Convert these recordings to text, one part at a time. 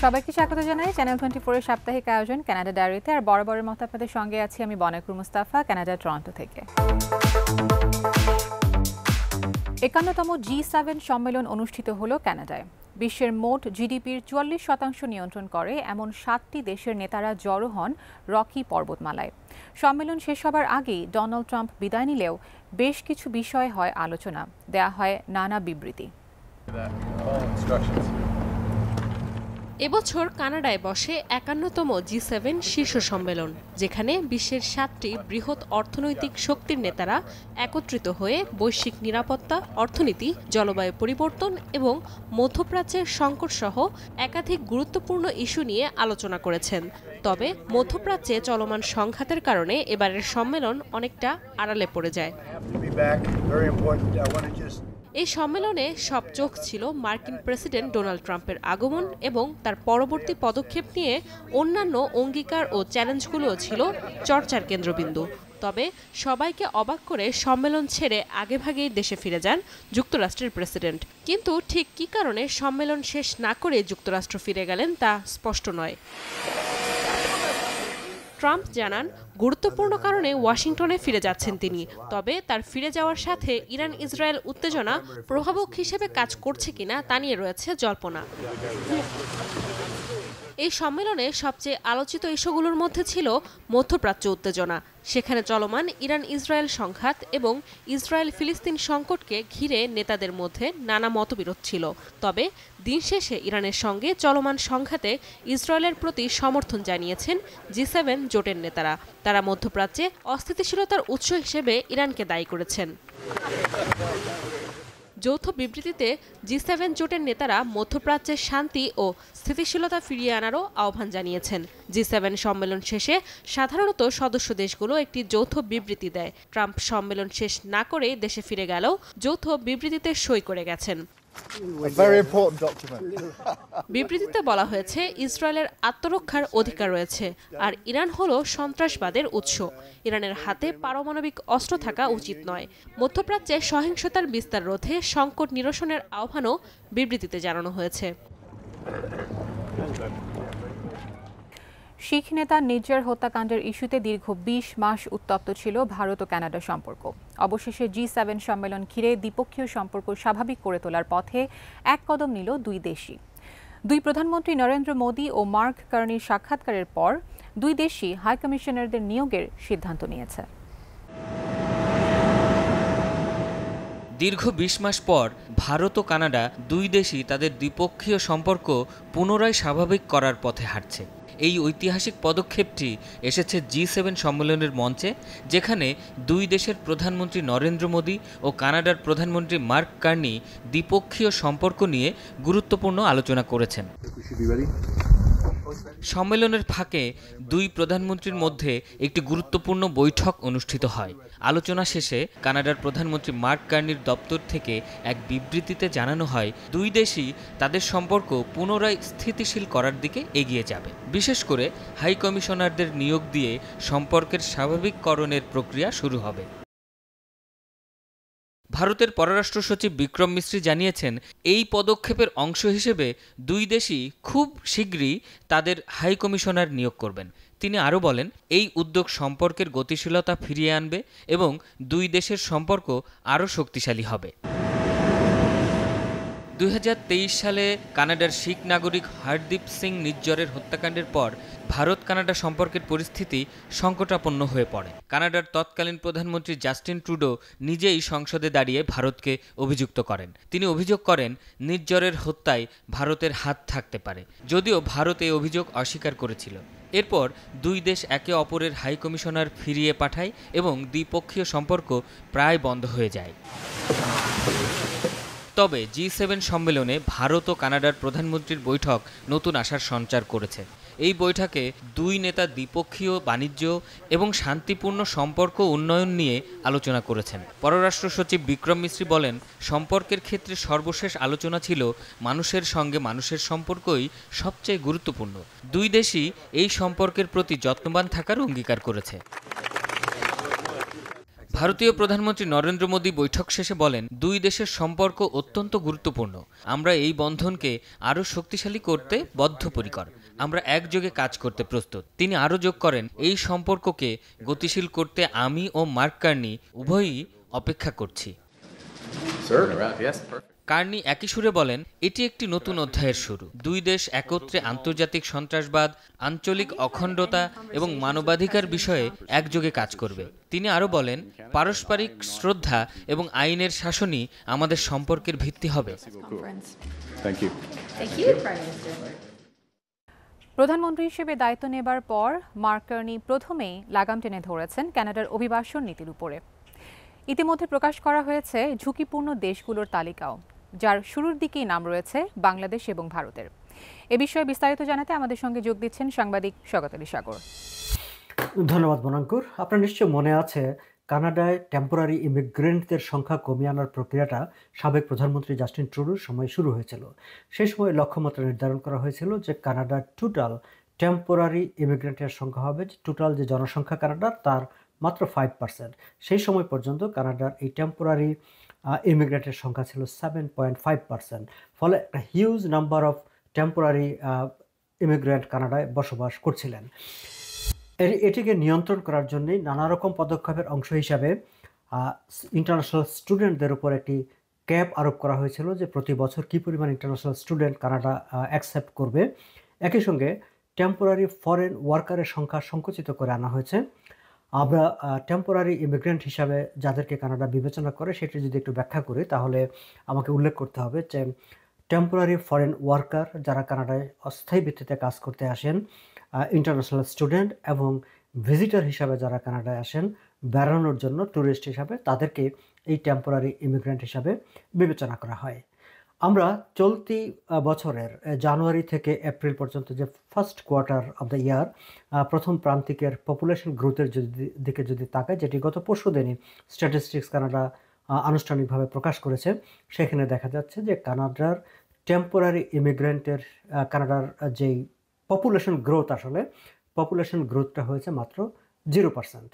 সবাইকে স্বাগত জানাই চ্যানেল 24 এর সাপ্তাহিক আয়োজন কানাডা ডায়েরিতে। আর বরাবরের মতো আপনাদের সঙ্গে আছি আমি বনাকুর মুস্তাফা, কানাডা টরন্টো থেকে। 51তম G7 সম্মেলন অনুষ্ঠিত হলো কানাডায়। বিশ্বের মোট জিডিপির 44% নিয়ন্ত্রণ করে এমন 7টি দেশের নেতারা জড়ো হন রকি পর্বতমালায়। সম্মেলন শেষ হবার আগেই ডোনাল্ড ট্রাম্প বিদায় নিলেও বেশ কিছু বিষয় হয় আলোচনা, দেয়া হয় নানা বিবৃতি। এবছর কানাডায় বসে 51তম G7 শীর্ষ সম্মেলন, যেখানে বিশ্বের 7টি বৃহৎ অর্থনৈতিক শক্তির নেতারা একত্রিত হয়ে বৈশ্বিক নিরাপত্তা, অর্থনীতি, জলবায়ু পরিবর্তন এবং মধ্যপ্রাচ্যের সংকট সহ একাধিক গুরুত্বপূর্ণ ইস্যু নিয়ে আলোচনা করেছেন। তবে মধ্যপ্রাচ্যে চলমান সংঘাতের কারণে এবারের সম্মেলন অনেকটা আড়ালে পড়ে যায়। এই সম্মেলনে সব চোখ ছিল মার্কিন প্রেসিডেন্ট ডোনাল্ড ট্রাম্পের আগমন এবং তার পরবর্তী পদক্ষেপ নিয়ে অন্যান্য অঙ্গীকার ও চ্যালেঞ্জগুলোও ছিল চর্চার কেন্দ্রবিন্দু। তবে সবাইকে অবাক করে সম্মেলন ছেড়ে আগেভাগেই দেশে ফিরে যান যুক্তরাষ্ট্রের প্রেসিডেন্ট। কিন্তু ঠিক কী কারণে সম্মেলন শেষ না করে যুক্তরাষ্ট্র ফিরে গেলেন তা স্পষ্ট নয়। ট্রাম্প জানান, গুরুত্বপূর্ণ কারণে ওয়াশিংটনে ফিরে যাচ্ছেন তিনি। তবে তার ফিরে যাওয়ার সাথে ইরান ইসরায়েল উত্তেজনা প্রভাবক হিসেবে কাজ করছে কিনা তা নিয়ে রয়েছে জল্পনা। এই সম্মেলনে সবচেয়ে আলোচিত ইস্যুগুলোর মধ্যে ছিল মধ্যপ্রাচ্য উত্তেজনা। সেখানে চলমান ইরান ইসরায়েল সংঘাত এবং ইসরায়েল ফিলিস্তিন সংকটকে ঘিরে নেতাদের মধ্যে নানা মতবিরোধ ছিল। তবে দিন শেষে ইরানের সঙ্গে চলমান সংঘাতে ইসরায়েলের প্রতি সমর্থন জানিয়েছেন G7 জোটের নেতারা। তারা মধ্যপ্রাচ্যে অস্থিতিশীলতার উৎস হিসেবে ইরানকে দায়ী করেছেন। যৌথ বিবৃতিতে G7 জোটের নেতারা মধ্যপ্রাচ্যের শান্তি ও স্থিতিশীলতা ফিরিয়ে আনারও আহ্বান জানিয়েছেন। G7 সম্মেলন শেষে সাধারণত সদস্য দেশগুলো একটি যৌথ বিবৃতি দেয়। ট্রাম্প সম্মেলন শেষ না করেই দেশে ফিরে গেলেও যৌথ বিবৃতিতে সই করে গেছেন। বিবৃতিতে বলা হয়েছে, ইসরায়েলের আত্মরক্ষার অধিকার রয়েছে, আর ইরান হলো সন্ত্রাসবাদের উৎস। ইরানের হাতে পারমাণবিক অস্ত্র থাকা উচিত নয়। মধ্যপ্রাচ্যে সহিংসতার বিস্তার রোধে সংকট নিরসনের আহ্বানও বিবৃতিতে জানানো হয়েছে। শিখ নেতা নির্জর হত্যাকাণ্ডের ইস্যুতে দীর্ঘ 20 মাস উত্তপ্ত ছিল ভারত ও কানাডা সম্পর্ক। অবশেষে G7 সম্মেলন ঘিরে দ্বিপক্ষীয় সম্পর্ক স্বাভাবিক করে তোলার পথে এক কদম নিল দুই দেশই। দুই প্রধানমন্ত্রী নরেন্দ্র মোদী ও মার্ক কার্নির সাক্ষাৎকারের পর দুই দেশই হাইকমিশনারদের নিয়োগের সিদ্ধান্ত নিয়েছে। দীর্ঘ 20 মাস পর ভারত ও কানাডা দুই দেশই তাদের দ্বিপক্ষীয় সম্পর্ক পুনরায় স্বাভাবিক করার পথে হাঁটছে। এই ঐতিহাসিক পদক্ষেপটি এসেছে G7 সম্মেলনের মঞ্চে, যেখানে দুই দেশের প্রধানমন্ত্রী নরেন্দ্র মোদী ও কানাডার প্রধানমন্ত্রী মার্ক কার্নি দ্বিপক্ষীয় সম্পর্ক নিয়ে গুরুত্বপূর্ণ আলোচনা করেছেন। সম্মেলনের ফাঁকে দুই প্রধানমন্ত্রীর মধ্যে একটি গুরুত্বপূর্ণ বৈঠক অনুষ্ঠিত হয়। আলোচনা শেষে কানাডার প্রধানমন্ত্রী মার্ক কার্নির দপ্তর থেকে এক বিবৃতিতে জানানো হয়, দুই দেশই তাদের সম্পর্ক পুনরায় স্থিতিশীল করার দিকে এগিয়ে যাবে। বিশেষ করে হাই কমিশনারদের নিয়োগ দিয়ে সম্পর্কের স্বাভাবিককরণের প্রক্রিয়া শুরু হবে। ভারতের পররাষ্ট্র সচিব বিক্রম মিশ্রি জানিয়েছেন, এই পদক্ষেপের অংশ হিসেবে দুই দেশই খুব শীঘ্রই তাদের হাই কমিশনার নিয়োগ করবেন। তিনি আরও বলেন, এই উদ্যোগ সম্পর্কের গতিশীলতা ফিরিয়ে আনবে এবং দুই দেশের সম্পর্ক আরও শক্তিশালী হবে। 2023 সালে কানাডার শিখ নাগরিক হরদীপ সিং নিজ্জরের হত্যাকাণ্ডের পর ভারত কানাডা সম্পর্কের পরিস্থিতি সংকটাপন্ন হয়ে পড়ে। কানাডার তৎকালীন প্রধানমন্ত্রী জাস্টিন ট্রুডো নিজেই সংসদে দাঁড়িয়ে ভারতকে অভিযুক্ত করেন। তিনি অভিযোগ করেন, নিজ্জরের হত্যায় ভারতের হাত থাকতে পারে, যদিও ভারত এই অভিযোগ অস্বীকার করেছিল। এরপর দুই দেশ একে অপরের হাই কমিশনার ফিরিয়ে পাঠায় এবং দ্বিপক্ষীয় সম্পর্ক প্রায় বন্ধ হয়ে যায়। তবে G7 সম্মেলনে ভারত ও কানাডার প্রধানমন্ত্রীর বৈঠক নতুন আশার সঞ্চার করেছে। এই বৈঠকে দুই নেতা দ্বিপক্ষীয় বাণিজ্য এবং শান্তিপূর্ণ সম্পর্ক উন্নয়ন নিয়ে আলোচনা করেছেন। পররাষ্ট্র সচিব বিক্রম মিশ্রি বলেন, সম্পর্কের ক্ষেত্রে সর্বশেষ আলোচনা ছিল মানুষের সঙ্গে মানুষের সম্পর্কই সবচেয়ে গুরুত্বপূর্ণ। দুই দেশই এই সম্পর্কের প্রতি যত্নবান থাকার অঙ্গীকার করেছে। ভারতীয় প্রধানমন্ত্রী নরেন্দ্র মোদী বৈঠক শেষে বলেন, দুই দেশের সম্পর্ক অত্যন্ত গুরুত্বপূর্ণ। আমরা এই বন্ধনকে আরও শক্তিশালী করতে বদ্ধপরিকর। আমরা একযোগে কাজ করতে প্রস্তুত। তিনি আরও যোগ করেন, এই সম্পর্ককে গতিশীল করতে আমি ও মার্ক কার্নি উভয়ই অপেক্ষা করছি। কার্নি একই সুরে বলেন, এটি একটি নতুন অধ্যায়ের শুরু। দুই দেশ একত্রে আন্তর্জাতিক সন্ত্রাসবাদ, আঞ্চলিক অখণ্ডতা এবং মানবাধিকার বিষয়ে একযোগে কাজ করবে। তিনি আরও বলেন, পারস্পরিক শ্রদ্ধা এবং আইনের শাসনই আমাদের সম্পর্কের ভিত্তি হবে। প্রধানমন্ত্রী হিসেবে দায়িত্ব নেবার পর মার্ক কার্নি প্রথমেই লাগাম টেনে ধরেছেন কানাডার অভিবাসন নীতির উপরে। ইতিমধ্যে প্রকাশ করা হয়েছে ঝুঁকিপূর্ণ দেশগুলোর তালিকাও, যার শুরুর দিকেই নাম রয়েছে বাংলাদেশ এবং ভারতের। এ বিষয়ে বিস্তারিত জানাতে আমাদের সঙ্গে যোগ দিচ্ছেন সাংবাদিক স্বাগত আলী সাগর। ধন্যবাদ বনাঙ্কুর। আপনার নিশ্চয় মনে আছে, কানাডায় টেম্পোরারি ইমিগ্রেন্টদের সংখ্যা কমিয়ে আনার প্রক্রিয়াটা সাবেক প্রধানমন্ত্রী জাস্টিন ট্রুডোর সময় শুরু হয়েছিল। সেই সময় লক্ষ্যমাত্রা নির্ধারণ করা হয়েছিল যে কানাডার টোটাল টেম্পোরারি ইমিগ্রেন্টের সংখ্যা হবে, টোটাল যে জনসংখ্যা কানাডার তার মাত্র 5%। সেই সময় পর্যন্ত কানাডার এই টেম্পোরারি ইমিগ্রেন্টের সংখ্যা ছিল 7.5%। ফলে একটা huge number of temporary immigrant কানাডায় বসবাস করছিলেন। এটিকে নিয়ন্ত্রণ করার জন্যই নানা রকম পদক্ষেপের অংশ হিসাবে ইন্টারন্যাশনাল স্টুডেন্টদের উপর একটি ক্যাপ আরোপ করা হয়েছিল, যে প্রতি বছর কী পরিমাণ ইন্টারন্যাশনাল স্টুডেন্ট কানাডা অ্যাকসেপ্ট করবে। একই সঙ্গে টেম্পোরারি ফরেন ওয়ার্কারের সংখ্যা সংকুচিত করে আনা হয়েছে। আমরা টেম্পোরারি ইমিগ্রেন্ট হিসাবে যাদেরকে কানাডা বিবেচনা করে সেটি যদি একটু ব্যাখ্যা করি, তাহলে আমাকে উল্লেখ করতে হবে যে টেম্পোরারি ফরেন ওয়ার্কার যারা কানাডায় অস্থায়ী ভিত্তিতে কাজ করতে আসেন, ইন্টারন্যাশনাল স্টুডেন্ট এবং ভিজিটর হিসাবে যারা কানাডায় আসেন বেড়ানোর জন্য, ট্যুরিস্ট হিসাবে, তাদেরকে এই টেম্পোরারি ইমিগ্রেন্ট হিসাবে বিবেচনা করা হয়। আমরা চলতি বছরের জানুয়ারি থেকে এপ্রিল পর্যন্ত যে first quarter of the year প্রথম প্রান্তিকের পপুলেশন গ্রোথের দিকে যদি তাকাই, যেটি গত পরশু দিনই স্ট্যাটিস্টিক্স কানাডা আনুষ্ঠানিকভাবে প্রকাশ করেছে, সেখানে দেখা যাচ্ছে যে কানাডার টেম্পোরারি ইমিগ্রেন্টের কানাডার যেই পপুলেশন গ্রোথ, আসলে পপুলেশন গ্রোথটা হয়েছে মাত্র 0%।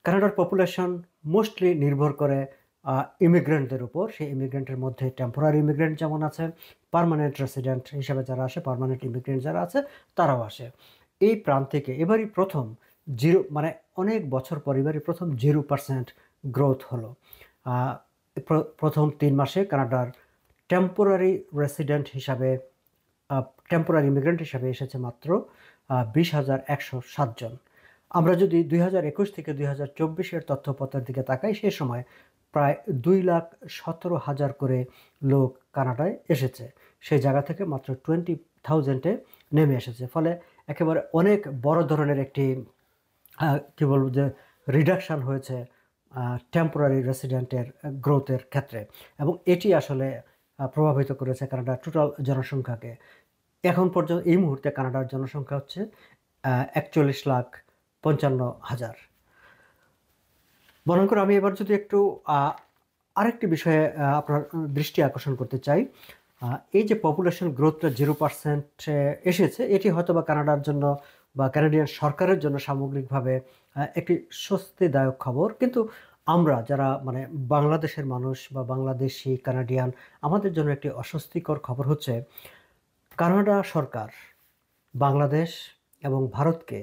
কানাডার পপুলেশন মোস্টলি নির্ভর করে ইমিগ্রেন্টদের উপর। সেই ইমিগ্রেন্টের মধ্যে টেম্পোরারি ইমিগ্রেন্ট যেমন আছে, পার্মানেন্ট রেসিডেন্ট হিসাবে যারা আসে, পার্মানেন্ট ইমিগ্রেন্ট যারা আছে তারাও আসে। এই প্রান্তিকে এবারই প্রথম মানে অনেক বছর পর এবারই প্রথম 0% গ্রোথ হলো। প্রথম 3 মাসে কানাডার টেম্পোরারি রেসিডেন্ট হিসাবে, টেম্পোরারি ইমিগ্রেন্ট হিসাবে এসেছে মাত্র 20,107 জন। আমরা যদি 2021 থেকে 2024-এর তথ্যপত্রের দিকে তাকাই, সেই সময় প্রায় 2,17,000 করে লোক কানাডায় এসেছে। সেই জায়গা থেকে মাত্র 20,000-এ নেমে এসেছে। ফলে একেবারে অনেক বড় ধরনের একটি কী বলবো যে রিডাকশান হয়েছে টেম্পোরারি রেসিডেন্টের গ্রোথের ক্ষেত্রে, এবং এটি আসলে প্রভাবিত করেছে কানাডার টোটাল জনসংখ্যাকে। এখন পর্যন্ত এই মুহূর্তে কানাডার জনসংখ্যা হচ্ছে 41,55,000। বরং আমি এবার যদি একটু আরেকটি বিষয়ে আপনার দৃষ্টি আকর্ষণ করতে চাই, এই যে পপুলেশন গ্রোথটা 0% এসেছে, এটি হয়তো বা কানাডার জন্য বা কানাডিয়ান সরকারের জন্য সামগ্রিকভাবে একটি স্বস্তিদায়ক খবর, কিন্তু আমরা যারা মানে বাংলাদেশের মানুষ বা বাংলাদেশি কানাডিয়ান, আমাদের জন্য একটি অস্বস্তিকর খবর হচ্ছে কানাডা সরকার বাংলাদেশ এবং ভারতকে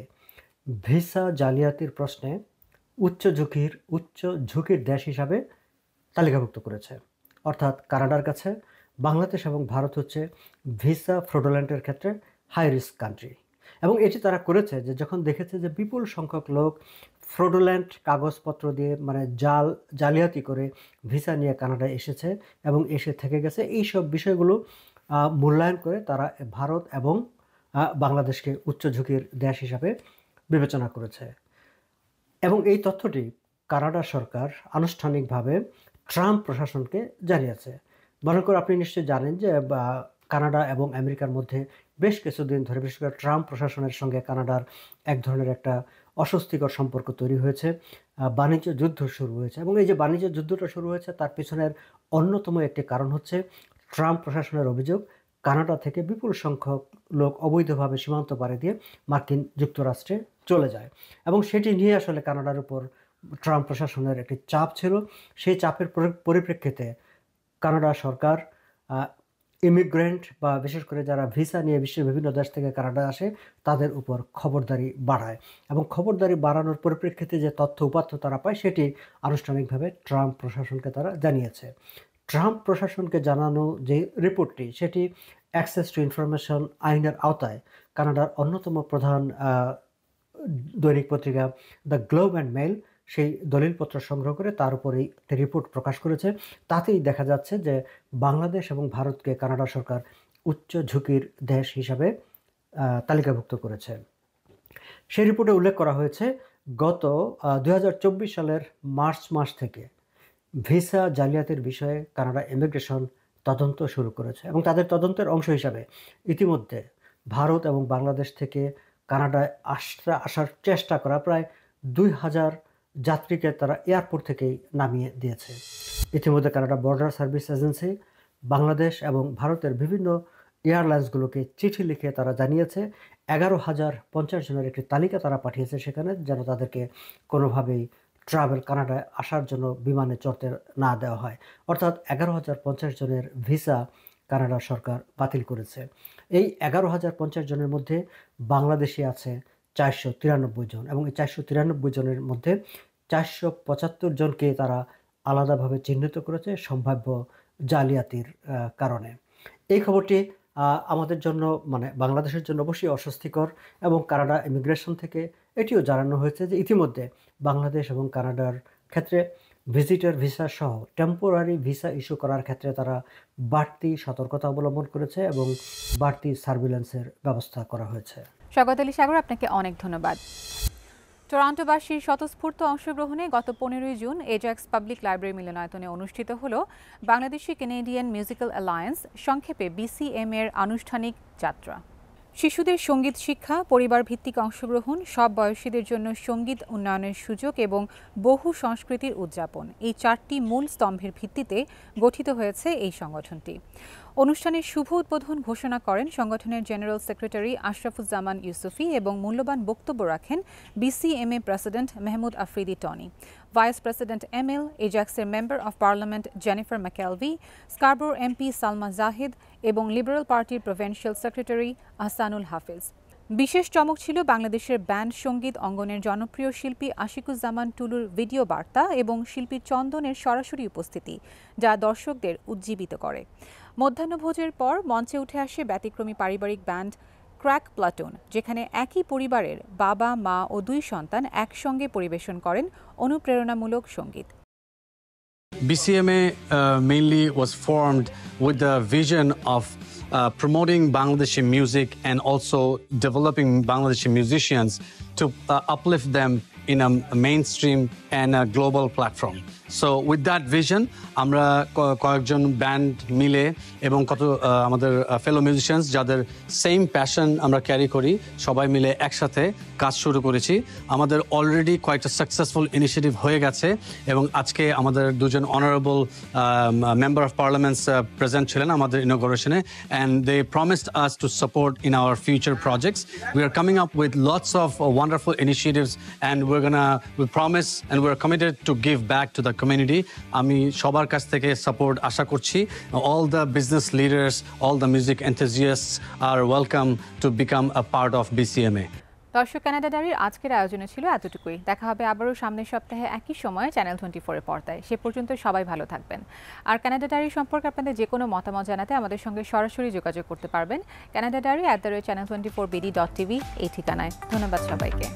ভিসা জালিয়াতির প্রশ্নে উচ্চ ঝুঁকির দেশ হিসাবে তালিকাভুক্ত করেছে। অর্থাৎ কানাডার কাছে বাংলাদেশ এবং ভারত হচ্ছে ভিসা ফ্রডুলেন্টের ক্ষেত্রে হাই রিস্ক কান্ট্রি। এবং এটি তারা করেছে যে যখন দেখেছে যে বিপুল সংখ্যক লোক ফ্রডুলেন্ট কাগজপত্র দিয়ে মানে জালিয়াতি করে ভিসা নিয়ে কানাডায় এসেছে এবং এসে থেকে গেছে, এই সব বিষয়গুলো মূল্যায়ন করে তারা ভারত এবং বাংলাদেশকে উচ্চ ঝুঁকির দেশ হিসাবে বিবেচনা করেছে। এবং এই তথ্যটি কানাডা সরকার আনুষ্ঠানিকভাবে ট্রাম্প প্রশাসনকে জানিয়েছে। মনে করে আপনি নিশ্চয়ই জানেন যে কানাডা এবং আমেরিকার মধ্যে বেশ কিছুদিন ধরে, বিশেষ করে ট্রাম্প প্রশাসনের সঙ্গে কানাডার এক ধরনের একটা অস্বস্তিকর সম্পর্ক তৈরি হয়েছে, বাণিজ্য যুদ্ধ শুরু হয়েছে। এবং এই যে বাণিজ্য যুদ্ধটা শুরু হয়েছে তার পেছনের অন্যতম একটি কারণ হচ্ছে ট্রাম্প প্রশাসনের অভিযোগ কানাডা থেকে বিপুল সংখ্যক লোক অবৈধভাবে সীমান্ত পাড়ি দিয়ে মার্কিন যুক্তরাষ্ট্রে চলে যায়, এবং সেটি নিয়ে আসলে কানাডার উপর ট্রাম্প প্রশাসনের একটি চাপ ছিল। সেই চাপের পরিপ্রেক্ষিতে কানাডা সরকার ইমিগ্রেন্ট বা বিশেষ করে যারা ভিসা নিয়ে বিশ্বের বিভিন্ন দেশ থেকে কানাডায় আসে তাদের উপর খবরদারি বাড়ায়, এবং খবরদারি বাড়ানোর পরিপ্রেক্ষিতে যে তথ্য উপাত্ত তারা পায় সেটি আনুষ্ঠানিকভাবে ট্রাম্প প্রশাসনকে তারা জানিয়েছে। ট্রাম্প প্রশাসনকে জানানো যে রিপোর্টটি সেটি অ্যাক্সেস টু ইনফরমেশন আইনের আওতায় কানাডার অন্যতম প্রধান দৈনিক পত্রিকা দ্য গ্লোব অ্যান্ড মেল সেই দলিলপত্র সংগ্রহ করে তার উপরেই রিপোর্ট প্রকাশ করেছে। তাতেই দেখা যাচ্ছে যে বাংলাদেশ এবং ভারতকে কানাডা সরকার উচ্চ ঝুঁকির দেশ হিসাবে তালিকাভুক্ত করেছে। সেই রিপোর্টে উল্লেখ করা হয়েছে গত 2024 সালের মার্চ মাস থেকে ভিসা জালিয়াতির বিষয়ে কানাডা ইমিগ্রেশন তদন্ত শুরু করেছে, এবং তাদের তদন্তের অংশ হিসাবে ইতিমধ্যে ভারত এবং বাংলাদেশ থেকে কানাডায় আসার চেষ্টা করা প্রায় 2000 যাত্রীকে তারা এয়ারপোর্ট থেকেই নামিয়ে দিয়েছে। ইতিমধ্যে Canada border service agency Bangladesh এবং ভারতের বিভিন্ন এয়ারলাইন্সগুলোকে চিঠি লিখে তারা জানিয়েছে 11,050 জনের একটি তালিকা তারা পাঠিয়েছে সেখানে, যেন তাদেরকে কোনোভাবেই কানাডায় আসার জন্য বিমানে চড়তে না দেওয়া হয়। অর্থাৎ 11,050 জনের ভিসা কানাডা সরকার বাতিল করেছে। এই 11,050 জনের মধ্যে বাংলাদেশি আছে 493 জন, এবং এই 493 জনের মধ্যে 475 জনকে তারা আলাদাভাবে চিহ্নিত করেছে সম্ভাব্য জালিয়াতির কারণে। এই খবরটি আমাদের জন্য মানে বাংলাদেশের জন্য অবশ্যই অস্বস্তিকর, এবং কানাডা ইমিগ্রেশন থেকে এটিও জানানো হয়েছে যে ইতিমধ্যে বাংলাদেশ এবং কানাডার ক্ষেত্রে ভিজিটর ভিসা সহ টেম্পোরারি ভিসা ইস্যু করার ক্ষেত্রে তারা বাড়তি সতর্কতা অবলম্বন করেছে এবং বাড়তি সার্ভিল্যান্সের ব্যবস্থা করা হয়েছে। স্বাগত আলী সাগর, আপনাকে অনেক ধন্যবাদ। টরন্টোবাসীর স্বতঃস্ফূর্ত অংশগ্রহণে গত 15 জুন এজাক্স পাবলিক লাইব্রেরি মিলনায়তনে অনুষ্ঠিত হল বাংলাদেশি কানাডিয়ান মিউজিক্যাল অ্যালায়েন্স সংক্ষেপে BCM এর আনুষ্ঠানিক যাত্রা। শিশুদের সঙ্গীত শিক্ষা, পরিবার ভিত্তিক অংশগ্রহণ, সব বয়সীদের জন্য সঙ্গীত উন্নয়নের সুযোগ এবং বহু সংস্কৃতির উদযাপন, এই 4টি মূল স্তম্ভের ভিত্তিতে গঠিত হয়েছে এই সংগঠনটি। অনুষ্ঠানের শুভ উদ্বোধন ঘোষণা করেন সংগঠনের জেনারেল সেক্রেটারি আশরাফুজ্জামান ইউসুফি এবং মূল্যবান বক্তব্য রাখেন BCMA president Mahmud Afridi Tony, vice president ML, এজাক্সের member of parliament Jennifer McKelvie, Scarborough MP Salma Zahid এবং লিবারেল পার্টির প্রভিন্সিয়াল সেক্রেটারি আহসানুল হাফিজ। বিশেষ চমক ছিল বাংলাদেশের ব্যান্ড সঙ্গীত অঙ্গনের জনপ্রিয় শিল্পী আশিকুজ্জামান টুলুর ভিডিও বার্তা এবং শিল্পী চন্দনের সরাসরি উপস্থিতি, যা দর্শকদের উজ্জীবিত করে। মধ্যাহ্নভোজের পর মঞ্চে উঠে আসে ব্যতিক্রমী পারিবারিক ব্যান্ড ক্র্যাক প্লাটুন, যেখানে একই পরিবারের বাবা, মা ও 2 সন্তান একসঙ্গে পরিবেশন করেন অনুপ্রেরণামূলক সঙ্গীত। BCMA mainly was formed with the vision of promoting Bangladeshi music and also developing Bangladeshi musicians to uplift them in a mainstream and a global platform. So with that vision, আমরা কয়েকজন ব্যান্ড মিলে এবং কত আমাদের ফেলো musicians যাদের same passion আমরা carry করি, সবাই মিলে একসাথে কাজ শুরু করেছি। আমাদের অলরেডি কয়েকটা সাকসেসফুল ইনিশিয়েটিভ হয়ে গেছে, এবং আজকে আমাদের 2 জন honourable member of parliaments present ছিলেন আমাদের ইনঅগ্রেশনে, and they promised us to support in our future projects. We are coming up with lots of wonderful initiatives, and we promise and we're committed to give back to the community. আমি সবার কাছ থেকে support আশা করছি। All the business leaders, all the music enthusiasts are welcome to become a part of BCMA. দর্শক, Canada ডায়েরির আজকের আয়োজনে ছিল এতটুকুই। দেখা হবে আবারও সামনের সপ্তাহে একই সময়ে চ্যানেল 24 এর পর্দায়। সে পর্যন্ত সবাই ভালো থাকবেন। আর কানাডা ডায়েরি সম্পর্কে আপনাদের যে কোনো মতামত জানাতে আমাদের সঙ্গে সরাসরি যোগাযোগ করতে পারবেন canadadiary@channel24bd.tv এই ঠিকানায়। ধন্যবাদ সবাইকে।